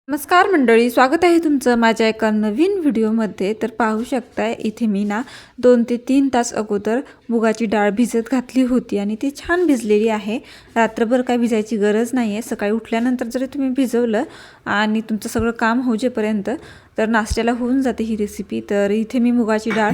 नमस्कार मंडळी, स्वागत आहे तुमचं माझ्या एका नवीन व्हिडिओमध्ये। तर पाहू शकताय इथे मी ना 2 ते 3 तास अगोदर मुगाची डाळ भिजत घातली होती आणि ती छान भिजलेली आहे। रात्रभर काय भिजायची गरज नाही आहे। सकाळी उठल्यानंतर जरी तुम्ही भिजवलं आणि तुमचं सगळं काम होजेपर्यंत तर नाश्त्याला होऊन जाते ही रेसिपी। तर इथे मी मुगाची डाळ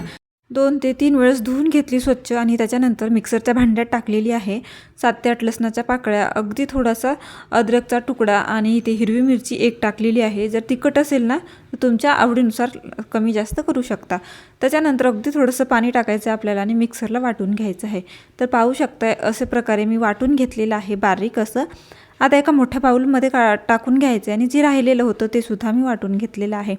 2 ते 3 वेळेस धुवून घेतली स्वच्छ आणि त्याच्यानंतर मिक्सरच्या भांड्यात टाकलेली आहे। 7 ते 8 लसणाच्या पाकळ्या, अगदी थोडासा अद्रकचा तुकडा आणि इथे हिरवी मिरची एक टाकलेली आहे। जर तिखट असेल ना तर तुमच्या आवडीनुसार कमी जास्त करू शकता। त्याच्यानंतर अगदी थोडंसं पाणी टाकायचं आपल्याला आणि मिक्सरला वाटून घ्यायचं आहे। तर पाहू शकताय अशा प्रकारे मी वाटून घेतलेलं आहे बारीक असं। आता एका मोठ्या बाउलमध्ये टाकून घ्यायचं आणि जे राहिलेलं होतं ते सुद्धा मी वाटून घेतलेलं आहे।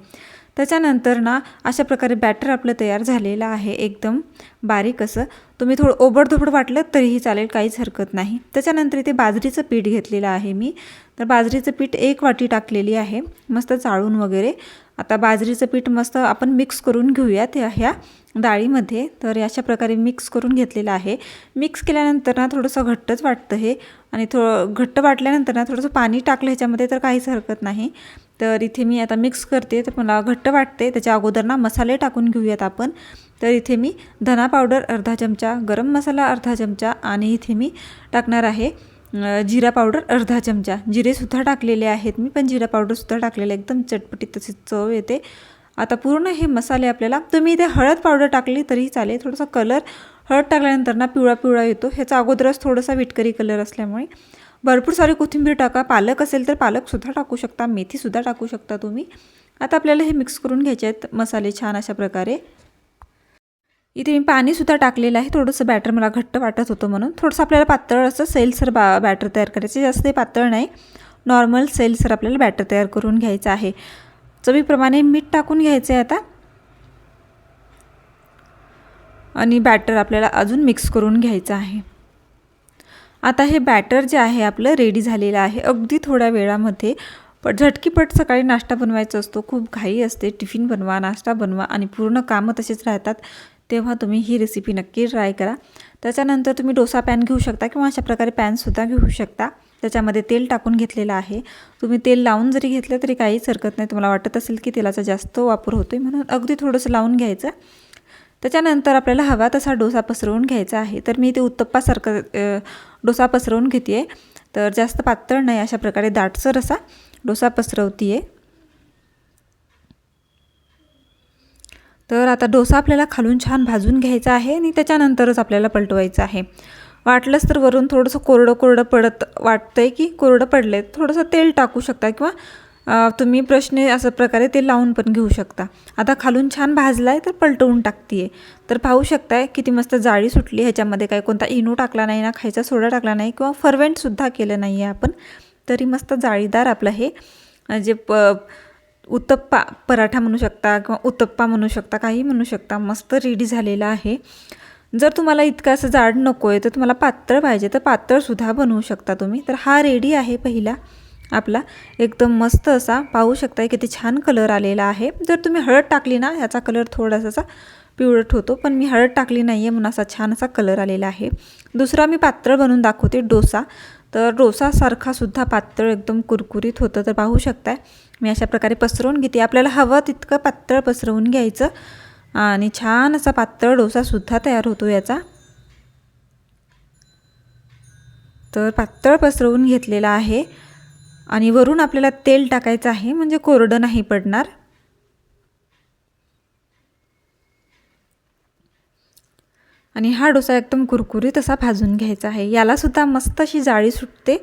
त्याच्यानंतर ना अशा प्रकारे बॅटर आपलं तयार झालेलं आहे, एकदम बारीक असं। तुम्ही थोडं ओबडधोबड वाटलं तरीही चालेल, काहीच हरकत नाही। त्याच्यानंतर इथे बाजरीचं पीठ घेतलेलं आहे मी। तर बाजरीचं पीठ 1 वाटी टाकलेली आहे, मस्त चाळून वगैरे। आता बाजरीचं पीठ मस्त आपण मिक्स करून घेऊयात ह्या डाळीमध्ये। तर अशा प्रकारे मिक्स करून घेतलेलं आहे। मिक्स केल्यानंतर ना थोडंसं घट्टच वाटतं हे आणि घट्ट वाटल्यानंतर ना थोडंसं पाणी टाकलं ह्याच्यामध्ये तर काहीच हरकत नाही। तर इथे मी आता मिक्स करते, तर मला घट्ट वाटते। त्याच्या अगोदर ना मसाले टाकून घेऊयात आपण। तर इथे मी धना पावडर अर्धा चमचा, गरम मसाला अर्धा चमचा आणि इथे मी टाकणार आहे जिरा पावडर अर्धा चमचा। जिरेसुद्धा टाकलेले आहेत मी, पण जिरा पावडरसुद्धा टाकलेले, एकदम चटपटीत तशी चव येते। आता पूर्ण हे मसाले आपल्याला, तुम्ही इथे हळद पावडर टाकली तरीही चालेल। थोडासा कलर हळद टाकल्यानंतर ना पिवळा पिवळा येतो, ह्याचा अगोदरच थोडासा विटकरी कलर असल्यामुळे। भरपूर सारी कोथिंबीर टाका, पालक असेल तर पालकसुद्धा टाकू शकता, मेथीसुद्धा टाकू शकता तुम्ही। आता आपल्याला हे मिक्स करून घ्यायचे आहेत मसाले छान अशा प्रकारे। इथे मी पाणीसुद्धा टाकलेलं आहे, थोडंसं बॅटर मला घट्ट वाटत होतं म्हणून। थोडंसं आपल्याला पातळ असं सैलसर बॅटर तयार करायचं, जास्त पातळ नाही, नॉर्मल सैलसर आपल्याला बॅटर तयार करून घ्यायचं आहे। चवीप्रमाणे मीठ टाकून घ्यायचं आहे आता आणि बॅटर आपल्याला अजून मिक्स करून घ्यायचं आहे। आता हे बॅटर जे आहे आपलं रेडी झालेलं आहे। अगदी थोड्या वेळामध्ये झटकीपट सकाळी नाश्ता बनवायचा असतो, खूप घाई असते, टिफिन बनवा, नाश्ता बनवा आणि पूर्ण कामं तसेच राहतात, तेव्हा तुम्ही ही रेसिपी नक्की ट्राय करा। त्याच्यानंतर तुम्ही डोसा पॅन घेऊ शकता किंवा अशा प्रकारे पॅनसुद्धा घेऊ शकता। त्याच्यामध्ये तेल टाकून घेतलेलं आहे। तुम्ही तेल लावून जरी घेतलं तरी काहीच हरकत नाही, तुम्हाला वाटत असेल की तेलाचा जास्त वापर होतोय म्हणून अगदी थोडंसं लावून घ्यायचं। त्याच्यानंतर आपल्याला हवा तसा डोसा पसरवून घ्यायचा आहे। तर मी इथे उत्तप्पासारखं डोसा पसरवून घेते आहे, तर जास्त पातळ नाही, अशा प्रकारे दाटसर असा डोसा पसरवते आहे। तर आता डोसा आपल्याला खालून छान भाजून घ्यायचा आहे आणि त्याच्यानंतरच आपल्याला पलटवायचं आहे। वाटलंच तर वरून थोडंसं कोरडं कोरडं पडत वाटतंय की कोरडं पडले, थोडंसं तेल टाकू शकता किंवा तुम्ही ब्रशने अशा प्रकारे ते लावून पण घेऊ शकता। आता खालून छान भाजला आहे तर पलटवून टाकते आहे। तर पाहू शकताय किती मस्त जाळी सुटली, ह्याच्यामध्ये काही कोणता इनो टाकला नाही ना, खायचा सोडा टाकला नाही किंवा फर्वेंटसुद्धा केलं नाही आहे आपण, तरी मस्त जाळीदार आपलं हे जे उत्तप्पा पराठा म्हणू शकता किंवा उत्तप्पा म्हणू शकता, काही म्हणू शकता, मस्त रेडी झालेला आहे। जर तुम्हाला इतकं असं जाड नको आहे तर तुम्हाला पातळ पाहिजे तर पातळसुद्धा बनवू शकता तुम्ही। तर हा रेडी आहे पहिला आपला, एकदम मस्त असा। पाहू शकता किती छान कलर आलेला आहे। जर तुम्ही हळद टाकली ना याचा कलर थोडासा पिवळट होतो, पण मी हळद टाकली नाही आहे म्हणून असा छान असा कलर आलेला आहे। दुसरा मी पातळ बनवून दाखवते डोसा। तर डोसासारखा सुद्धा पातळ एकदम कुरकुरीत होतं। तर पाहू शकताय मी अशा प्रकारे पसरवून घेते, आपल्याला हवं तितकं पातळ पसरवून घ्यायचं आणि छान असा पातळ डोसासुद्धा तयार होतो याचा। तर पातळ पसरवून घेतलेला आहे आणि वरून आपल्याला तेल टाकायचं आहे, म्हणजे कोरडं नाही पडणार। आणि हा डोसा एकदम कुरकुरीत असा भाजून घ्यायचा आहे। याला सुद्धा मस्त अशी जाळी सुटते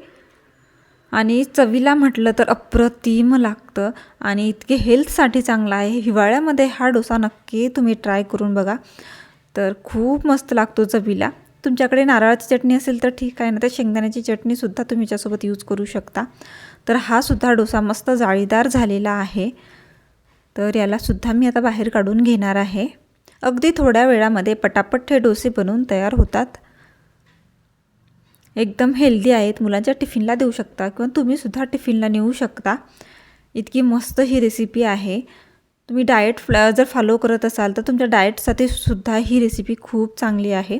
आणि चवीला म्हटलं तर अप्रतिम लागतं आणि इतके हेल्थसाठी चांगला आहे। हिवाळ्यामध्ये हा डोसा नक्की तुम्ही ट्राय करून बघा, तर खूप मस्त लागतो चवीला। तुमच्याकडे नारळाची चटणी असेल तर ठीक आहे, ना तर शेंगदाण्याची चटणीसुद्धा तुम्ही याच्यासोबत यूज करू शकता। तर हा सुद्धा डोसा मस्त जाळीदार झालेला आहे। तर यालासुद्धा मी आता बाहेर काढून घेणार आहे। अगदी थोड्या वेळामध्ये पटापट हे डोसे बनवून तयार होतात, एकदम हेल्दी आहेत, मुलांच्या टिफिनला देऊ शकता किंवा तुम्हीसुद्धा टिफिनला नेऊ शकता। इतकी मस्त ही रेसिपी आहे। तुम्ही डाएट जर फॉलो करत असाल तर तुमच्या डाएटसाठी सुद्धा ही रेसिपी खूप चांगली आहे।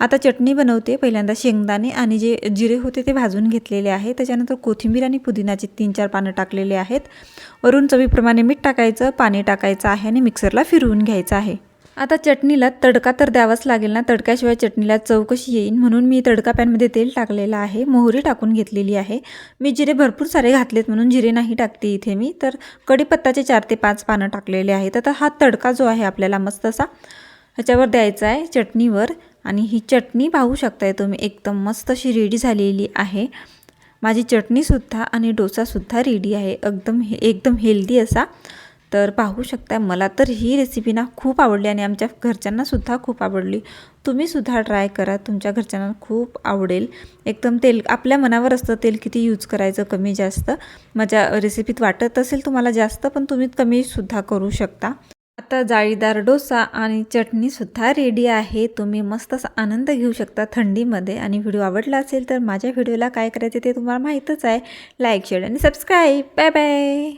आता चटणी बनवते। पहिल्यांदा शेंगदाणे आणि जे जिरे होते ते भाजून घेतलेले आहे। त्याच्यानंतर कोथिंबीर आणि पुदिनाची 3-4 पानं टाकलेले आहेत। वरून चवीप्रमाणे मीठ टाकायचं, पाणी टाकायचं आहे आणि मिक्सरला फिरवून घ्यायचं आहे। आता चटणीला तडका तर द्यावाच लागेल ना, तडक्याशिवाय चटणीला चव कशी येईल, म्हणून मी तडका पॅनमध्ये तेल टाकलेलं आहे, मोहरी टाकून घेतलेली आहे। मी जिरे भरपूर सारे घातलेत म्हणून जिरे नाही टाकते इथे मी, तर कढीपत्त्याचे 4 ते 5 पानं टाकलेले आहेत। आता हा तडका जो आहे आपल्याला मस्त असा ह्याच्यावर द्यायचा आहे चटणीवर, आणि ही चटणी पाहू शकताय तुम्ही एकदम मस्त अशी रेडी झालेली आहे। माझी चटणीसुद्धा आणि डोसासुद्धा रेडी आहे, एकदम हेल्दी असा। तर पाहू शकता, मला तर ही रेसिपी ना खूप आवडली आणि आमच्या घरच्यांनासुद्धा खूप आवडली। तुम्हीसुद्धा ट्राय करा, तुमच्या घरच्यांना खूप आवडेल। एकदम तेल आपल्या मनावर असतं, तेल किती यूज करायचं, कमी जास्त। माझ्या रेसिपीत वाटत असेल तुम्हाला जास्त, पण तुम्ही कमीसुद्धा करू शकता। आता जाळीदार डोसा आणि चटणीसुद्धा रेडी आहे। तुम्ही मस्त असा आनंद घेऊ शकता थंडीमध्ये। आणि व्हिडिओ आवडला असेल तर माझ्या व्हिडिओला काय करायचे ते तुम्हाला माहीतच आहे, लाईक, शेअर आणि सबस्क्राईब। Bye bye.